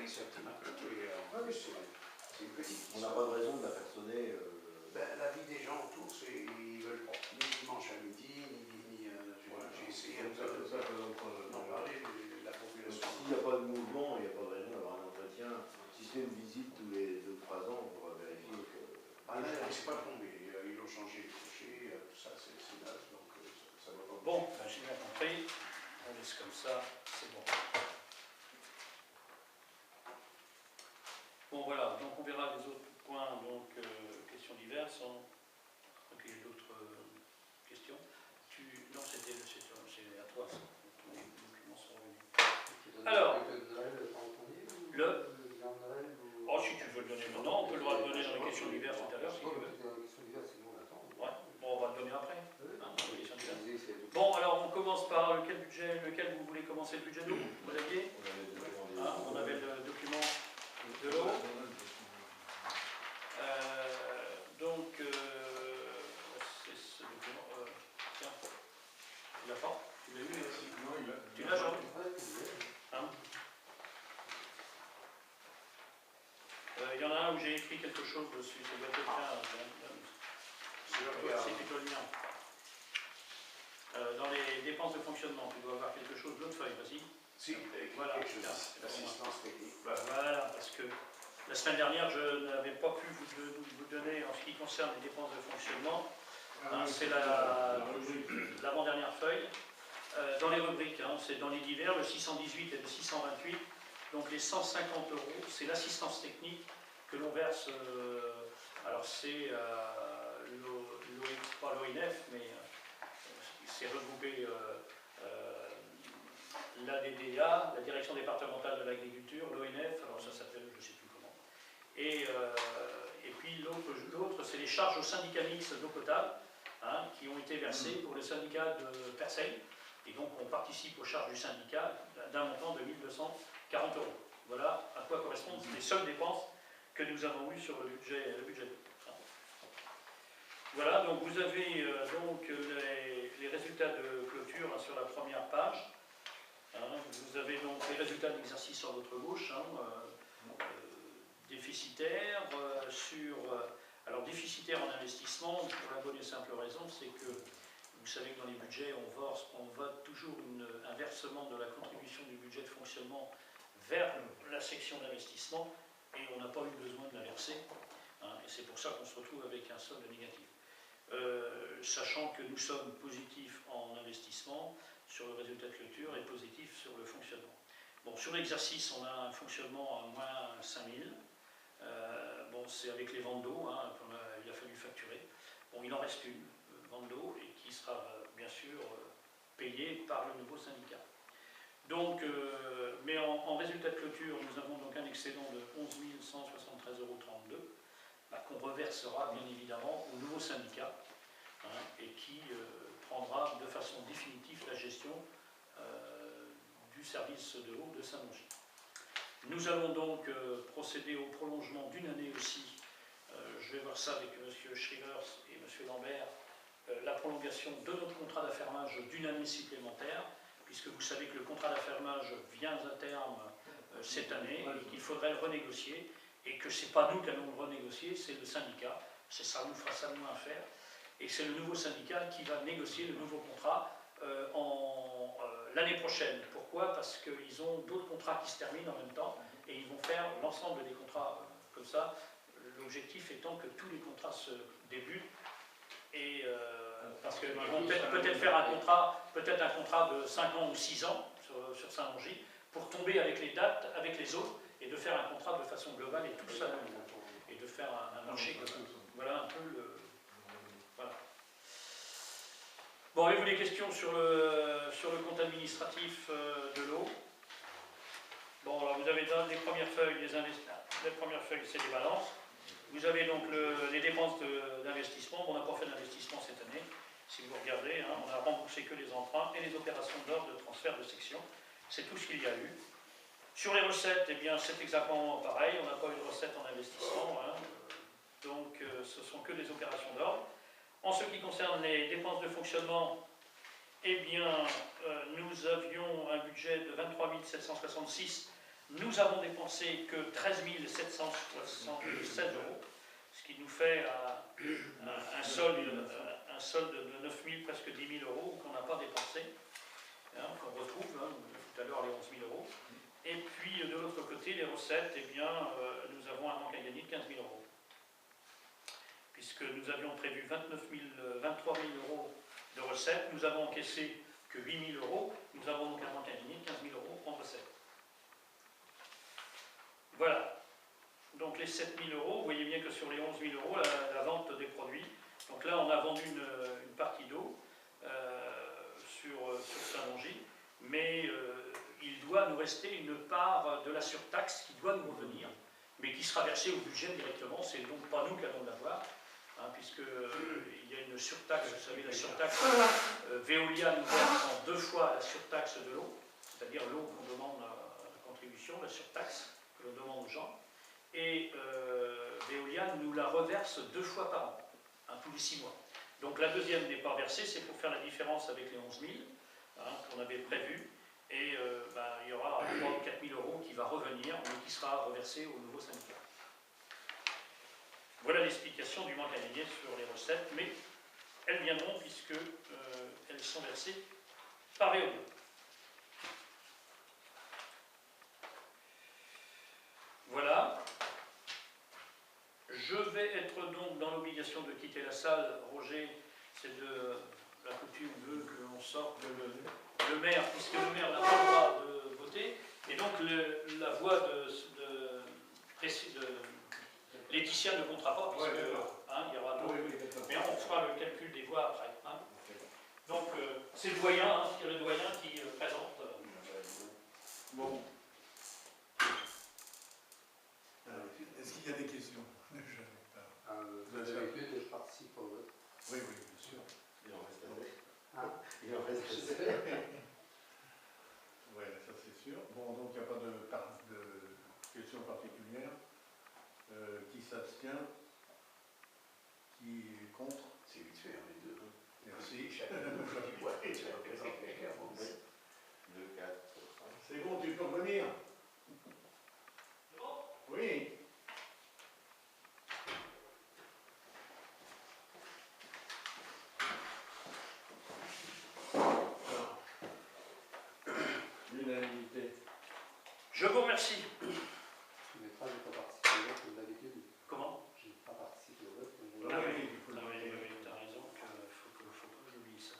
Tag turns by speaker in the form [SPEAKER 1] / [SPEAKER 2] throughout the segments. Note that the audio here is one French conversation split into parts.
[SPEAKER 1] certainement. Oui, c'est une petite
[SPEAKER 2] On n'a pas de raison de la faire sonner.
[SPEAKER 1] La vie des gens autour, ils veulent ni dimanche à midi, j'ai essayé d'en parler, la population.
[SPEAKER 2] S'il n'y a pas de mouvement, il n'y a pas de raison d'avoir un entretien. Si c'est une visite tous les 2-3 ans, on va vérifier que...
[SPEAKER 1] c'est pas tombé, ils ont changé les clochers, tout ça, c'est neuf, donc ça va pas.
[SPEAKER 3] Bon, j'ai bien compris, on laisse comme ça, c'est bon. Bon voilà, donc on verra les autres points, donc questions diverses. Ok, d'autres questions. Non, c'est à toi, ça. Tous les documents sont revenus. Alors, oh, si tu veux le donner maintenant, on peut le donner dans les questions diverses tout à l'heure, si tu veux. Ouais, bon, on va le donner après. Hein, dans les questions diverses. Bon, alors on commence par lequel vous voulez commencer le budget d'eau, Olivier? On avait le document de l'eau. Donc, c'est ce document. Tiens, tu l'as pas? Tu l'as eu?
[SPEAKER 4] Non, il l'a.
[SPEAKER 3] Tu l'as, Jean? Hein? Il y en a un où j'ai écrit quelque chose dessus, c'est bien quelqu'un. C'est plutôt le mien. Dans les dépenses de fonctionnement, tu dois avoir quelque chose, l'autre feuille, vas-y.
[SPEAKER 1] Si,
[SPEAKER 3] voilà,
[SPEAKER 1] l'assistance technique.
[SPEAKER 3] Voilà, parce que la semaine dernière, je n'avais pas pu vous donner, en ce qui concerne les dépenses de fonctionnement, c'est l'avant-dernière feuille. Dans les rubriques, c'est dans les divers, le 618 et le 628. Donc les 150 €, c'est l'assistance technique que l'on verse, alors c'est pas l'OINF, mais c'est regroupé l'ADDA, la Direction départementale de l'agriculture, l'ONF, alors ça s'appelle je ne sais plus comment. Et puis l'autre, c'est les charges au syndicat mixte d'eau potable, qui ont été versées pour le syndicat de Perseille. Et donc on participe aux charges du syndicat d'un montant de 1 240 €. Voilà à quoi correspondent les seules dépenses que nous avons eues sur le budget. Voilà, donc vous avez donc les résultats de clôture sur la première page. Vous avez donc les résultats de l'exercice sur votre gauche, déficitaire alors déficitaire en investissement, pour la bonne et simple raison, c'est que vous savez que dans les budgets, on vote toujours un versement de la contribution du budget de fonctionnement vers la section d'investissement, et on n'a pas eu besoin de la verser, et c'est pour ça qu'on se retrouve avec un solde négatif. Sachant que nous sommes positifs en investissement sur le résultat de clôture et positifs sur le fonctionnement. Bon, sur l'exercice, on a un fonctionnement à moins 5 000. Bon, c'est avec les ventes d'eau, il a fallu facturer. Bon, il en reste une vente d'eau et qui sera bien sûr payée par le nouveau syndicat. Donc, mais en résultat de clôture, nous avons donc un excédent de 11 173,32 €, qu'on reversera bien évidemment au nouveau syndicat, et qui prendra de façon définitive la gestion du service de l'eau de Saint-Mongy. Nous allons donc procéder au prolongement d'une année aussi. Je vais voir ça avec M. Schrivers et M. Lambert, la prolongation de notre contrat d'affermage d'une année supplémentaire, puisque vous savez que le contrat d'affermage vient à terme cette année et qu'il faudrait le renégocier, et que ce n'est pas nous qui allons le renégocier, c'est le syndicat. Ça nous fera ça de moins à faire. Et c'est le nouveau syndicat qui va négocier le nouveau contrat l'année prochaine. Pourquoi? Parce qu'ils ont d'autres contrats qui se terminent en même temps, et ils vont faire l'ensemble des contrats comme ça. L'objectif étant que tous les contrats se débutent, et parce qu'ils vont peut-être faire un contrat de 5 ans ou 6 ans sur Saint-Mongy, pour tomber avec les dates, avec les autres, et de faire un contrat de façon globale et tout ça, et de faire un marché comme voilà un peu le... Voilà. Bon, avez-vous des questions sur le compte administratif de l'eau? Bon, alors vous avez dans les premières feuilles, les premières feuilles, c'est les balances. Vous avez donc les dépenses d'investissement. Bon, on n'a pas fait d'investissement cette année. Si vous regardez, on a remboursé que les emprunts et les opérations d'ordre de transfert de section. C'est tout ce qu'il y a eu. Sur les recettes, eh bien, c'est exactement pareil. On n'a pas eu de recettes en investissement. Donc, ce sont que des opérations d'ordre. En ce qui concerne les dépenses de fonctionnement, eh bien, nous avions un budget de 23 766 Nous avons dépensé que 13 776 €, ce qui nous fait un solde de 9 000, presque 10 000 € qu'on n'a pas dépensé, hein, qu'on retrouve, hein, tout à l'heure les 11 000 €. Et puis de l'autre côté, les recettes, eh bien, nous avons un manque à gagner de 15 000 €. Puisque nous avions prévu 23 000 € de recettes, nous avons encaissé que 8 000 €, nous avons donc un manque à gagner de 15 000 € en recettes. Voilà. Donc les 7 000 €, vous voyez bien que sur les 11 000 €, la vente des produits, donc là on a vendu une partie d'eau sur Saint-Longy, mais il doit nous rester une part de la surtaxe qui doit nous revenir, mais qui sera versée au budget directement, c'est donc pas nous qui allons l'avoir, hein, puisqu'il y a une surtaxe, vous savez, la surtaxe, Veolia nous verse en 2 fois la surtaxe de l'eau, c'est-à-dire l'eau qu'on demande à la contribution, la surtaxe que l'on demande aux gens, et Veolia nous la reverse 2 fois par an, hein, tous les 6 mois. Donc la deuxième n'est pas versée, c'est pour faire la différence avec les 11 000 hein, qu'on avait prévu, et il y aura 3 ou 4 000 € qui va revenir, mais qui sera reversé au nouveau syndicat. Voilà l'explication du manque à gagner sur les recettes, mais elles viendront puisque elles sont versées par Veolia. Voilà. Je vais être donc dans l'obligation de quitter la salle. Roger, c'est de la coutume veut que l'on sorte le maire, puisque le maire n'a pas le droit de voter, et donc la voix de Laetitia ne comptera pas, puisque hein, il y aura d'autres. Mais on fera le calcul des voix après. Hein. Donc c'est le doyen, hein, le doyen qui présente.
[SPEAKER 4] Bon. Est-ce qu'il y a des questions?
[SPEAKER 1] Vous avez l'habitude que je participe au vote?
[SPEAKER 4] Oui, oui, bien sûr.
[SPEAKER 2] Il en reste
[SPEAKER 1] Hein?
[SPEAKER 2] Il en reste
[SPEAKER 4] Oui, ça c'est sûr. Bon, donc il n'y a pas de questions particulières. Qui s'abstient? Qui est contre?
[SPEAKER 1] C'est vite fait, hein, les deux.
[SPEAKER 4] Merci. C'est bon, tu peux revenir? Oui. L'unanimité.
[SPEAKER 3] Je vous remercie.
[SPEAKER 1] Je n'ai pas participé au vote, comme d'habitude.
[SPEAKER 3] Comment?
[SPEAKER 1] Je n'ai pas participé au vote.
[SPEAKER 3] Ah oui, tu as raison, il faut pas que j'oublie ça.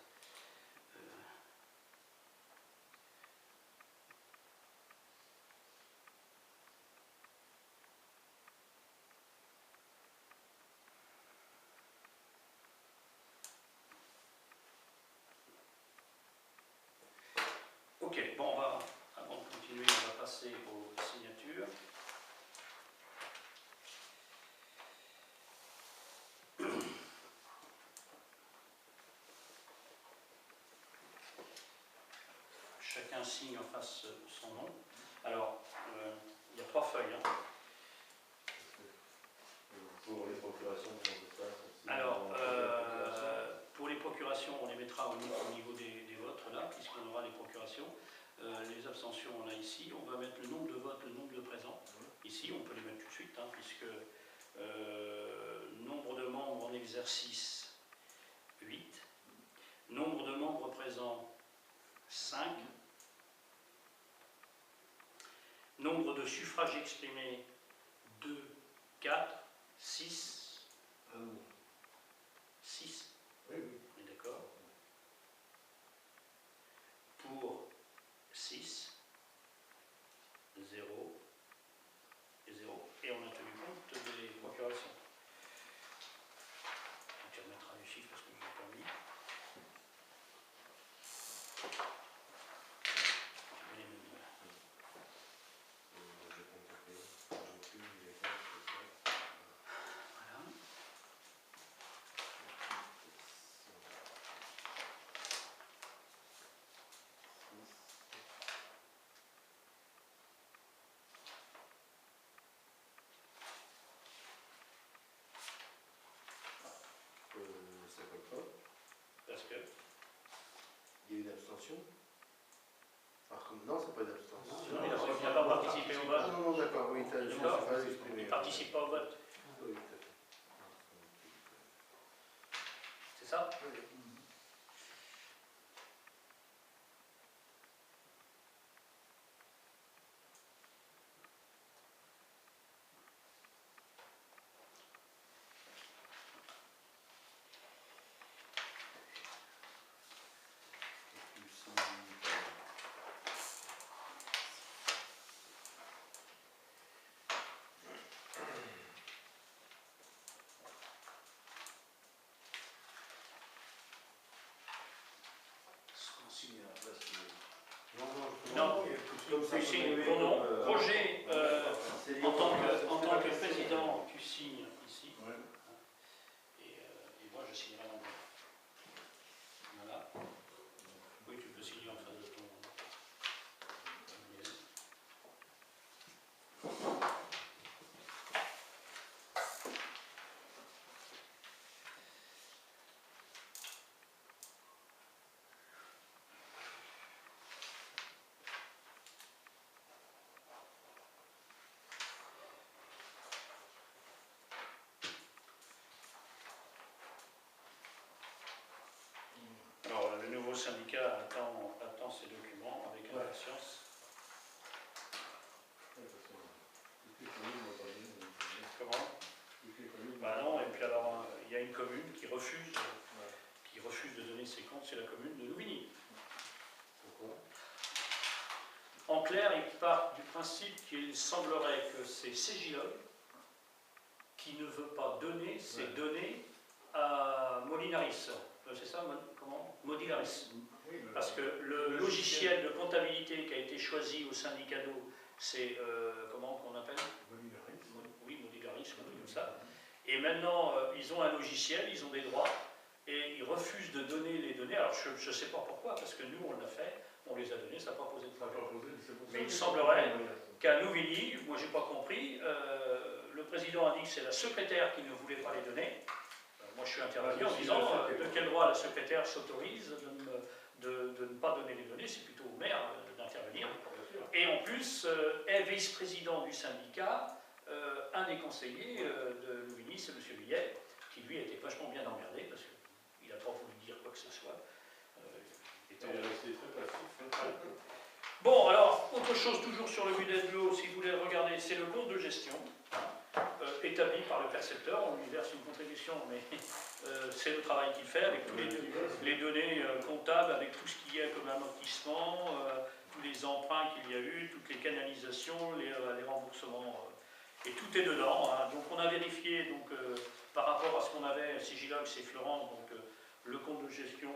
[SPEAKER 3] Ok, bon, avant de continuer, on va passer aux signatures. Chacun signe en face son nom. Alors, il y a 3 feuilles. Hein.
[SPEAKER 2] Pour les procurations, comment ça se passe?
[SPEAKER 3] Alors, pour les procurations, on les mettra au niveau des votes, là, puisqu'on aura les procurations. Les abstentions, on a ici. On va mettre le nombre de votes, le nombre de présents. Ici, on peut les mettre tout de suite, hein, puisque nombre de membres en exercice, 8. Nombre de membres présents, 5. Nombre de suffrages exprimés, 2, 4, 6. 6.
[SPEAKER 4] Oui, oui.
[SPEAKER 3] On est d'accord. Pour 6, 0 et 0. Et on a tenu compte des procurations. Tu remettras les chiffres parce que je ne l'ai pas mis. Voilà.
[SPEAKER 2] Ça colle pas.
[SPEAKER 3] Parce que
[SPEAKER 2] Il y a une abstention. Non, c'est pas une abstention.
[SPEAKER 3] non, il n'a pas participé au
[SPEAKER 2] d'accord, oui, t'as
[SPEAKER 3] D'accord.
[SPEAKER 2] pas
[SPEAKER 3] Ils
[SPEAKER 2] exprimé.
[SPEAKER 3] ne participent pas au vote.
[SPEAKER 2] Oui, tout à fait.
[SPEAKER 3] C'est ça?
[SPEAKER 2] Signer à la place de-
[SPEAKER 3] Non.
[SPEAKER 2] Comme c'est
[SPEAKER 3] Tu signes
[SPEAKER 2] exprimé
[SPEAKER 3] ton nom.
[SPEAKER 2] comme,
[SPEAKER 3] Roger,
[SPEAKER 2] c'est lié
[SPEAKER 3] en
[SPEAKER 2] au
[SPEAKER 3] tant
[SPEAKER 2] contrat,
[SPEAKER 3] que
[SPEAKER 2] c'est
[SPEAKER 3] président, tu signes ici.
[SPEAKER 4] Ouais.
[SPEAKER 3] Et moi, je signerai en bas. Voilà. Oui, tu peux signer en face de ton. Alors, le nouveau syndicat attend ces documents avec impatience. Comment? Bah non, et puis alors, il y a une commune qui refuse de donner ses comptes, c'est la commune de Louvigny.
[SPEAKER 2] Pourquoi?
[SPEAKER 3] En clair, il part du principe qu'il semblerait que c'est CGIOL qui ne veut pas donner ses données à Molinaris. C'est ça, comment? Modinaris. Parce que le logiciel de comptabilité qui a été choisi au syndicat d'eau, c'est, comment qu'on appelle? Oui, Modinaris, un truc comme ça. Et maintenant, ils ont un logiciel, ils ont des droits, et ils refusent de donner les données. Alors, je ne sais pas pourquoi, parce que nous, on l'a fait, on les a donnés, ça n'a pas posé de problème. Mais il semblerait qu'à Louvigny, moi, j'ai pas compris, le président a dit que c'est la secrétaire qui ne voulait pas les donner. Moi, je suis intervenu en disant de quel droit la secrétaire s'autorise de ne pas donner les données, c'est plutôt au maire d'intervenir. Et en plus, est vice-président du syndicat, un des conseillers de Louvigny, c'est M. Billet, qui lui a été vachement bien emmerdé, parce qu'il n'a pas voulu dire quoi que ce soit. Bon, alors, autre chose, toujours sur le budget de l'eau, si vous voulez le regarder, c'est le compte de gestion, établi par le percepteur. On lui verse une contribution, mais c'est le travail qu'il fait, avec tous les données comptables, avec tout ce qu'il y a comme amortissement, tous les emprunts qu'il y a eu, toutes les canalisations, les remboursements, et tout est dedans. Hein. Donc on a vérifié, donc, par rapport à ce qu'on avait, Sigilog, c'est Florent, donc le compte de gestion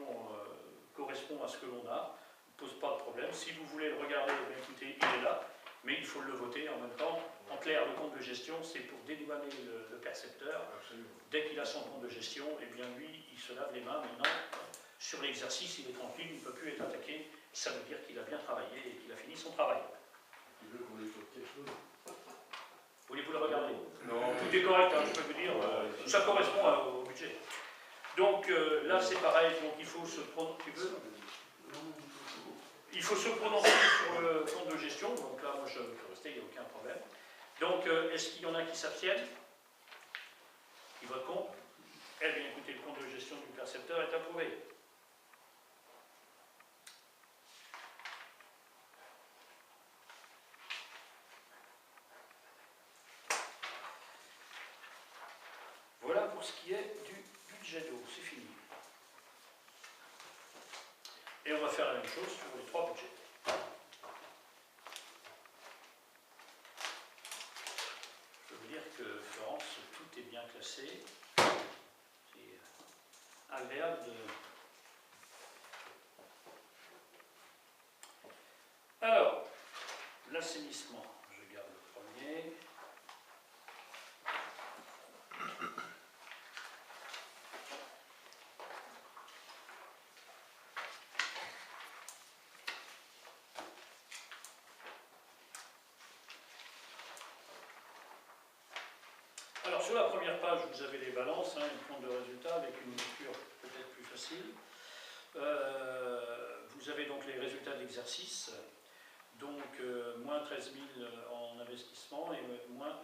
[SPEAKER 3] correspond à ce que l'on a, ne pose pas de problème. Si vous voulez le regarder, bien, écoutez, il est là, mais il faut le voter en même temps. En clair, le compte de gestion, c'est pour dédouaner le percepteur.
[SPEAKER 4] Absolument.
[SPEAKER 3] Dès qu'il a son compte de gestion, eh bien lui, il se lave les mains maintenant. Sur l'exercice, il est tranquille, il ne peut plus être attaqué. Ça veut dire qu'il a bien travaillé et qu'il a fini son travail.
[SPEAKER 4] Tu veux qu'on écoute quelque chose?
[SPEAKER 3] Voulez-vous le regarder?
[SPEAKER 4] Non.
[SPEAKER 3] Tout est correct, hein, je peux vous dire. Ça correspond au budget. Donc là, c'est pareil. Donc il faut se prononcer. Tu veux? Il faut se prononcer sur le compte de gestion. Donc là, moi, je peux rester, il n'y a aucun problème. Donc, est-ce qu'il y en a qui s'abstiennent? Qui votent contre? Eh bien, écoutez, le compte de gestion du percepteur est approuvé. Voilà pour ce qui est du budget d'eau, c'est fini. Et on va faire la même chose sur les trois budgets. Je peux vous dire que Florence, tout est bien classé. C'est agréable de... Alors, l'assainissement, je garde le premier. Alors, sur la première page, vous avez les balances, hein, une compte de résultats avec une lecture peut-être plus facile. Vous avez donc les résultats d'exercice. Donc, moins moins 13 000 en investissement et moins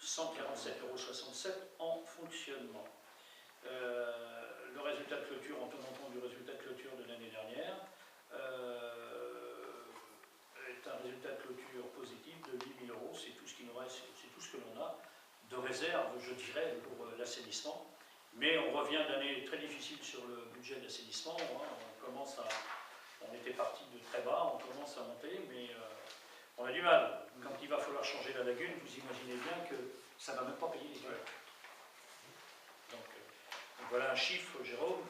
[SPEAKER 3] 147,67 € en fonctionnement. Le résultat de clôture, en tenant compte du résultat de clôture de l'année dernière, est un résultat de clôture positif de 8 000 €. C'est tout ce qui nous reste, c'est tout ce que l'on a de réserve, je dirais, pour l'assainissement. Mais on revient d'années très difficiles sur le budget d'assainissement. On était parti de très bas, on commence à monter, mais on a du mal. Quand il va falloir changer la lagune, vous imaginez bien que ça ne va même pas payer les frais. Donc voilà un chiffre, Jérôme,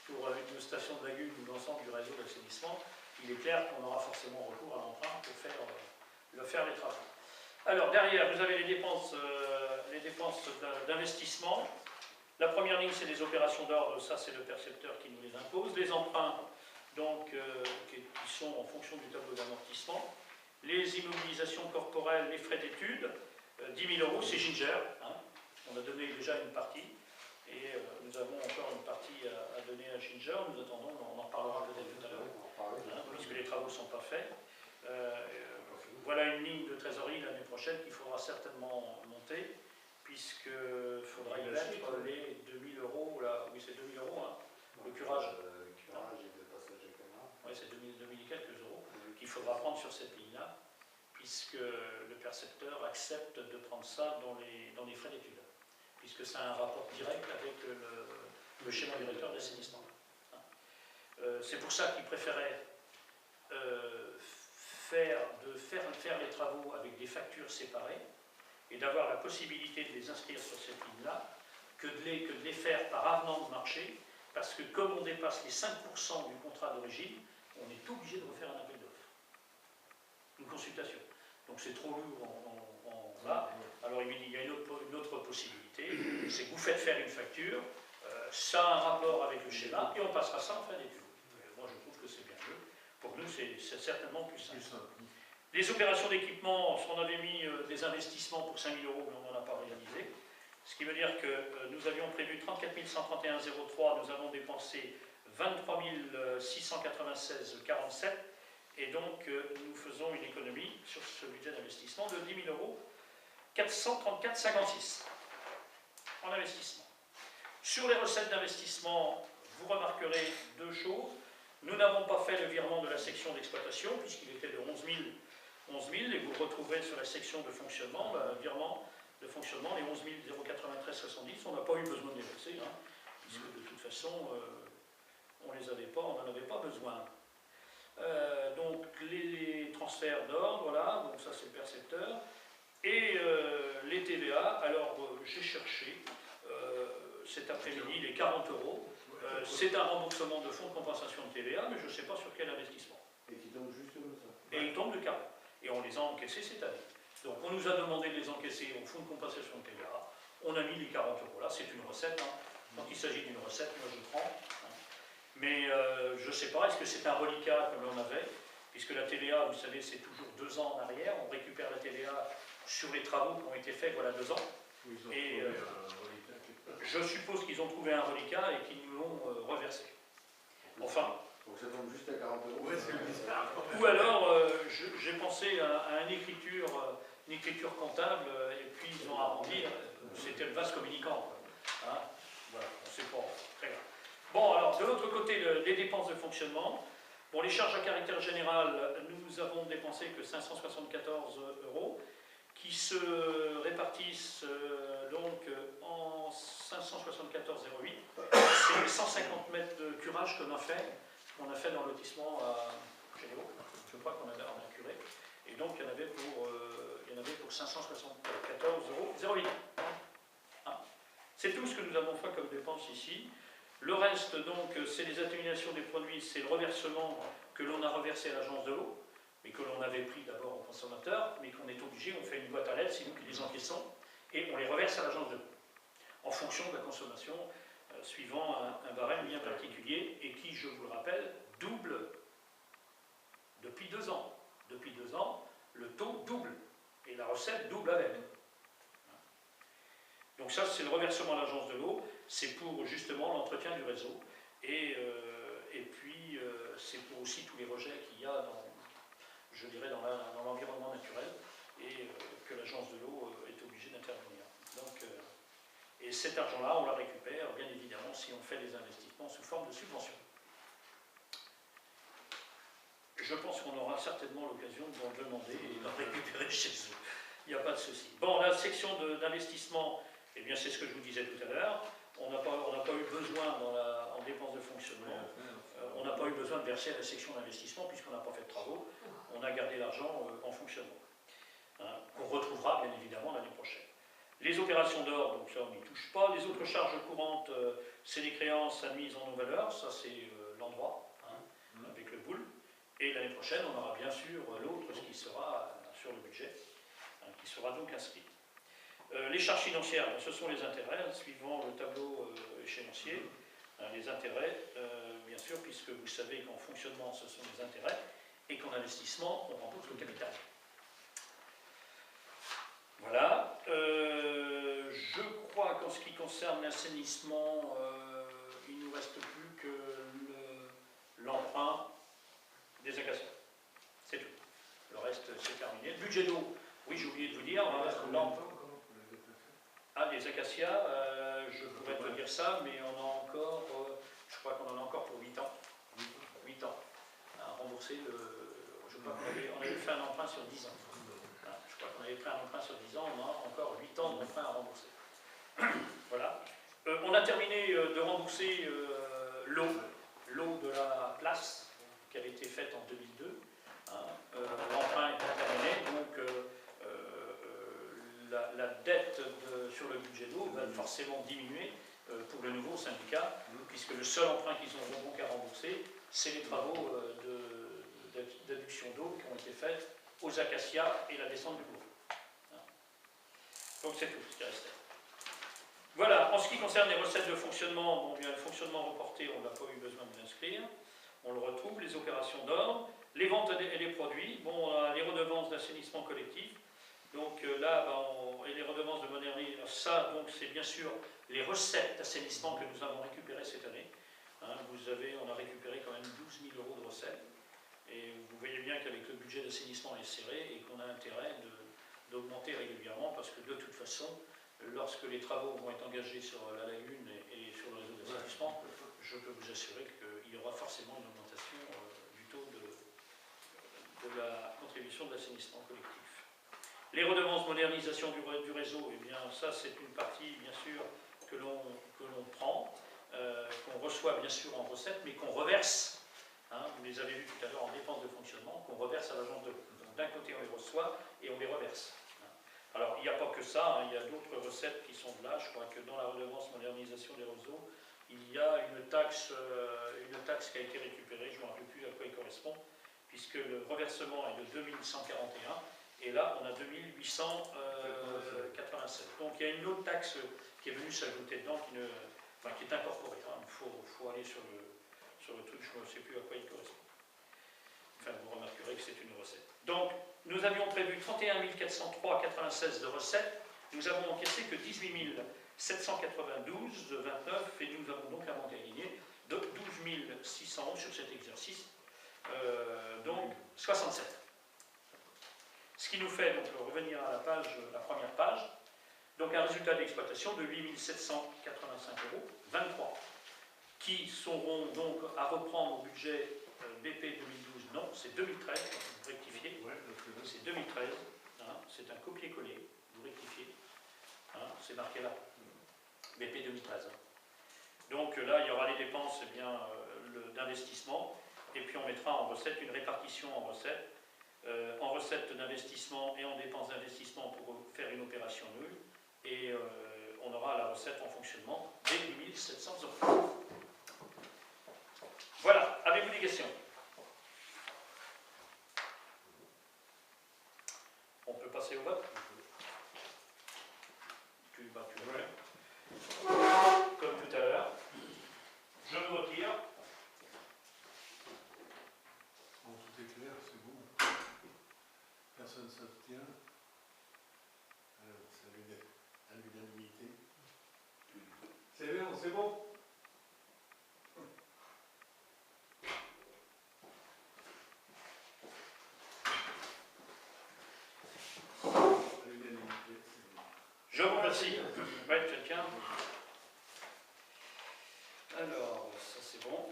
[SPEAKER 3] pour une station de lagune ou l'ensemble du réseau d'assainissement. Il est clair qu'on aura forcément recours à l'emprunt pour faire les travaux. Alors derrière, vous avez les dépenses d'investissement. La première ligne, c'est les opérations d'ordre, ça c'est le percepteur qui nous les impose. Les emprunts, donc, qui sont en fonction du tableau d'amortissement. Les immobilisations corporelles, les frais d'études, 10 000 €, c'est Ginger. Hein. On a donné déjà une partie, et nous avons encore une partie à donner à Ginger. Nous attendons, on en reparlera peut-être tout à l'heure, puisque les travaux ne sont pas faits. Voilà une ligne de trésorerie l'année prochaine qu'il faudra certainement monter, puisqu'il faudra y mettre les 2 000 €, là, oui c'est 2 000 €, hein, le curage. Oui, c'est 2000 et quelques euros qu'il faudra prendre sur cette ligne-là, puisque le percepteur accepte de prendre ça dans les frais d'études, puisque ça a un rapport direct avec le schéma directeur d'assainissement. C'est pour ça qu'il préférait faire les travaux avec des factures séparées et d'avoir la possibilité de les inscrire sur cette ligne-là que de les faire par avenant de marché, parce que comme on dépasse les 5% du contrat d'origine, on est obligé de refaire un appel d'offres, une consultation. Donc c'est trop lourd en bas. Alors il me dit, il y a une autre possibilité, c'est que vous faites faire une facture, ça a un rapport avec le schéma, et on passera ça en fin d'étude. Moi je trouve que c'est bien mieux. Pour nous, c'est certainement plus simple. Les opérations d'équipement, on avait mis des investissements pour 5 000 €, mais on n'en a pas réalisé. Ce qui veut dire que nous avions prévu 34 131,03, nous avons dépensé 23 696,47, et donc nous faisons une économie sur ce budget d'investissement de 10 000 €, 434,56 en investissement. Sur les recettes d'investissement, vous remarquerez deux choses. Nous n'avons pas fait le virement de la section d'exploitation, puisqu'il était de 11 000, et vous retrouverez sur la section de fonctionnement, le virement de fonctionnement, les 11 093,70, on n'a pas eu besoin de les verser, hein, puisque de toute façon, on n'en avait pas besoin. Donc les transferts d'ordre, voilà, donc ça c'est le percepteur, et les TVA, alors j'ai cherché cet après-midi les 40 €, c'est un remboursement de fonds de compensation de TVA, mais je ne sais pas sur quel investissement.
[SPEAKER 2] Et qui tombe juste comme ça.
[SPEAKER 3] Et ils tombent de 40. Et on les a encaissés cette année. Donc on nous a demandé de les encaisser au fonds de compensation de TVA. On a mis les 40 € là, c'est une recette. Hein. Quand il s'agit d'une recette, moi je prends. Hein. Mais je ne sais pas, est-ce que c'est un reliquat comme on avait, puisque la TVA, vous savez, c'est toujours 2 ans en arrière. On récupère la TVA sur les travaux qui ont été faits, voilà 2 ans. Et je suppose qu'ils ont trouvé un reliquat et qu'ils nous l'ont reversé. Enfin.
[SPEAKER 2] Donc ça tombe juste à 40 €.
[SPEAKER 1] Ouais, c'est bizarre.
[SPEAKER 3] Ou alors, j'ai pensé à une écriture comptable, et puis ils ont arrondi, c'était le vase communicant. Hein, voilà, on ne sait pas, très grave. Bon, alors, de l'autre côté, les dépenses de fonctionnement. Pour les charges à caractère général, nous avons dépensé que 574 €, qui se répartissent donc en 574,08. C'est les 150 mètres de curage qu'on a fait dans le lotissement à Généo. Je crois qu'on a curé. Et donc il y en avait pour 574,08 €. Hein. C'est tout ce que nous avons fait comme dépense ici. Le reste, donc, c'est les atténuations des produits, c'est le reversement que l'on a reversé à l'agence de l'eau, mais que l'on avait pris d'abord au consommateur, mais qu'on est obligé, on fait une boîte à lettres, c'est nous qui les encaissons, et on les reverse à l'agence de l'eau, en fonction de la consommation, suivant un barème bien particulier, et qui, je vous le rappelle, double depuis 2 ans. Depuis 2 ans, le taux double, et la recette double avec. Donc ça, c'est le reversement à l'agence de l'eau, c'est pour justement l'entretien du réseau, et puis c'est pour aussi tous les rejets qu'il y a je dirais, dans l'environnement naturel, et que l'agence de l'eau est obligée d'intervenir. Donc, et cet argent-là, on la récupère, bien évidemment, si on fait des investissements sous forme de subvention. Je pense qu'on aura certainement l'occasion d'en demander et d'en récupérer chez eux. Il n'y a pas de souci. Bon, la section d'investissement, eh bien, c'est ce que je vous disais tout à l'heure. On n'a pas eu besoin, en dépenses de fonctionnement, on n'a pas eu besoin de verser à la section d'investissement puisqu'on n'a pas fait de travaux. On a gardé l'argent en fonctionnement. Hein, qu'on retrouvera, bien évidemment, l'année prochaine. Les opérations d'or, donc ça, on n'y touche pas. Les autres charges courantes, c'est les créances admises en non-valeur. Ça, c'est l'endroit, hein, avec le boule. Et l'année prochaine, on aura bien sûr l'autre, ce qui sera sur le budget, hein, qui sera donc inscrit. Les charges financières, ce sont les intérêts, suivant le tableau échéancier. Les intérêts, bien sûr, puisque vous savez qu'en fonctionnement, ce sont les intérêts, et qu'en investissement, on rembourse le capital. Voilà. Je crois qu'en ce qui concerne l'assainissement, il ne nous reste plus que l'emprunt des acacias. C'est tout. Le reste, c'est terminé. Le budget d'eau, oui, j'ai oublié de vous dire. Les acacias, je pourrais te dire ça, mais on a encore, je crois qu'on en a encore pour 8 ans. 8 ans. À rembourser je crois qu'on avait fait un emprunt sur 10 ans. Je crois qu'on avait pris un emprunt sur 10 ans, on a encore 8 ans d'emprunt à rembourser. Voilà. On a terminé de rembourser l'eau de la place qui avait été faite en 2002. L'emprunt est terminé, donc la dette sur le budget d'eau va forcément diminuer pour le nouveau syndicat, puisque le seul emprunt qu'ils auront donc à rembourser, c'est les travaux d'adduction d'eau qui ont été faits aux acacias et la descente du cours. Donc c'est tout ce qui restait. Voilà, en ce qui concerne les recettes de fonctionnement, bon, bien, le fonctionnement reporté, on n'a pas eu besoin de l'inscrire. On le retrouve, les opérations d'ordre, les ventes et les produits, bon, les redevances d'assainissement collectif. Donc là, et les redevances de modernisation, ça, donc c'est bien sûr les recettes d'assainissement que nous avons récupérées cette année. Hein, on a récupéré quand même 12 000 € de recettes. Et vous voyez bien qu'avec le budget d'assainissement est serré et qu'on a intérêt d'augmenter régulièrement parce que de toute façon, lorsque les travaux vont être engagés sur la lagune et sur le réseau d'assainissement, je peux vous assurer qu'il y aura forcément une augmentation du taux de la contribution de l'assainissement collectif. Les redevances modernisation du réseau, eh bien ça c'est une partie bien sûr que l'on prend, qu'on reçoit bien sûr en recettes, mais qu'on reverse, hein, vous les avez vus tout à l'heure en dépenses de fonctionnement, qu'on reverse à l'agence de l'eau. D'un côté on les reçoit et on les reverse. Alors il n'y a pas que ça, hein, il y a d'autres recettes qui sont de là. Je crois que dans la redevance modernisation des réseaux, il y a une taxe qui a été récupérée, je ne me rappelle plus à quoi il correspond, puisque le reversement est de 2141. Et là, on a 2887. Donc il y a une autre taxe qui est venue s'ajouter dedans, qui est incorporée. Hein. Il faut aller sur le truc, je ne sais plus à quoi il correspond. Enfin, vous remarquerez que c'est une recette. Donc, nous avions prévu 31 403,96 de recettes. Nous avons encaissé que 18 792 de 29 et nous avons donc inventé un lignée de 12 611 sur cet exercice. Donc, 67. Ce qui nous fait donc revenir à la première page, donc un résultat d'exploitation de 8 785 €, 23, qui seront donc à reprendre au budget BP 2012, non, c'est 2013, vous rectifiez, c'est 2013, hein, c'est un copier-coller, vous rectifiez, hein, c'est marqué là, BP 2013. Hein. Donc là, il y aura les dépenses d'investissement, et puis on mettra en recette une répartition en recette d'investissement et en dépenses d'investissement pour faire une opération nulle, et on aura la recette en fonctionnement des 8 700 €. Voilà, avez-vous des questions? On peut passer au vote. Tu veux. Comme tout à l'heure. Je me retire.
[SPEAKER 4] Bon, tout est clair, c'est bon. Personne ne s'abstient. C'est à l'unanimité. C'est bien, c'est bon.
[SPEAKER 3] Je vous remercie. Ouais, quelqu'un. Alors, ça c'est bon.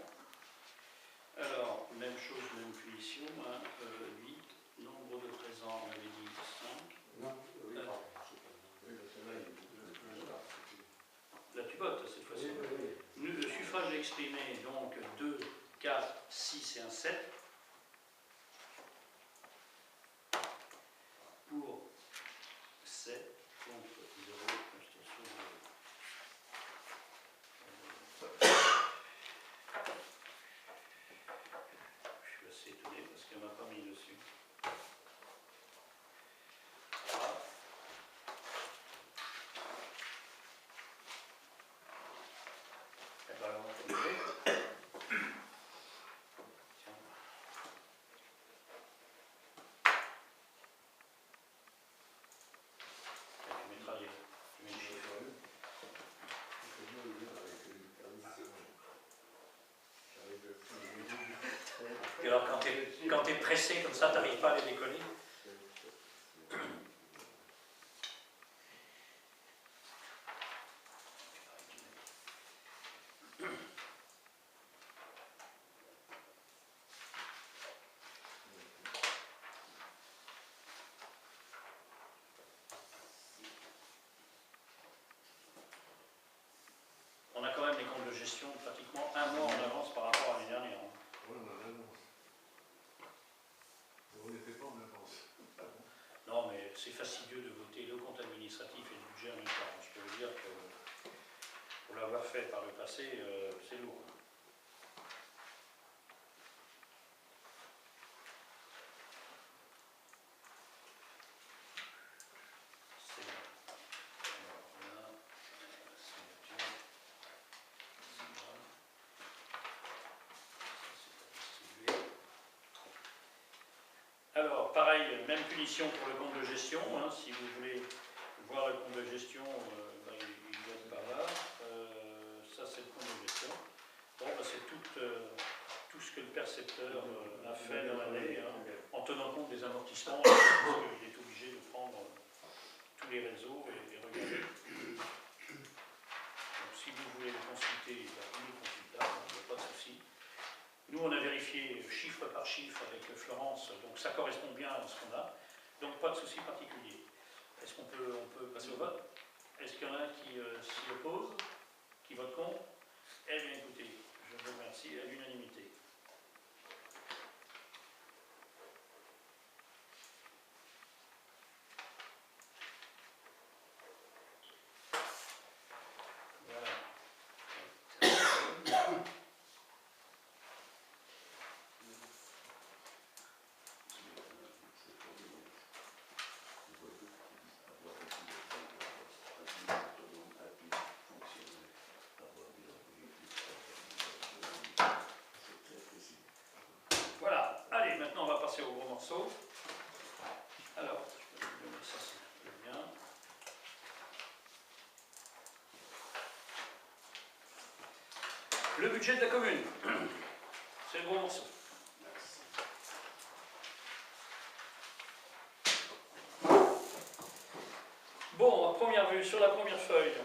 [SPEAKER 3] Alors, même chose, même punition. 8, nombre de présents, on avait dit 5.
[SPEAKER 1] Non, oui, pardon.
[SPEAKER 3] Là, tu votes cette fois-ci.
[SPEAKER 1] Oui.
[SPEAKER 3] Le suffrage exprimé, donc 2, 4, 6 et un 7. Pour 7, contre 0, abstention 0. Je suis assez étonné parce qu'elle ne m'a pas mis dessus. Voilà. Eh ben, alors, on va continuer. Tiens. Tu mettras les, tu mets les chiffres. Et alors quand tu es pressé comme ça, tu n'arrives pas à les décoller. On a quand même les comptes de gestion pratiquement un mois en avance par rapport à l'année dernière.
[SPEAKER 4] Oui, on a l'annonce. On n'était pas en avance.
[SPEAKER 3] Non, mais c'est fastidieux de voter le compte administratif et le budget en même temps. Je peux vous dire que pour l'avoir fait par le passé, c'est lourd. C'est bon. Alors là, signature. C'est bon. Ça, c'est à distribuer. Alors, pareil, même punition pour le compte de gestion. Si vous voulez voir le compte de gestion, il doit être par là. Ça, c'est le compte de gestion. Bon, c'est tout ce que le percepteur a fait dans l'année, en tenant compte des amortissements, parce qu'il est obligé de prendre tous les réseaux et regarder. Donc, si vous voulez le consulter, vous le consultez, il n'y a pas de souci. Nous, on a vérifié chiffre par chiffre avec Florence, donc ça correspond bien à ce qu'on a, donc pas de souci particulier. Est-ce qu'on peut passer au vote? Est-ce qu'il y en a qui s'y opposent, qui votent contre? Eh bien, écoutez, je vous remercie à l'unanimité. Voilà, allez, maintenant on va passer au gros morceau. Alors, je vais vous donner ça, c'est bien. Le budget de la commune, c'est le gros morceau. Bon, à première vue, sur la première feuille,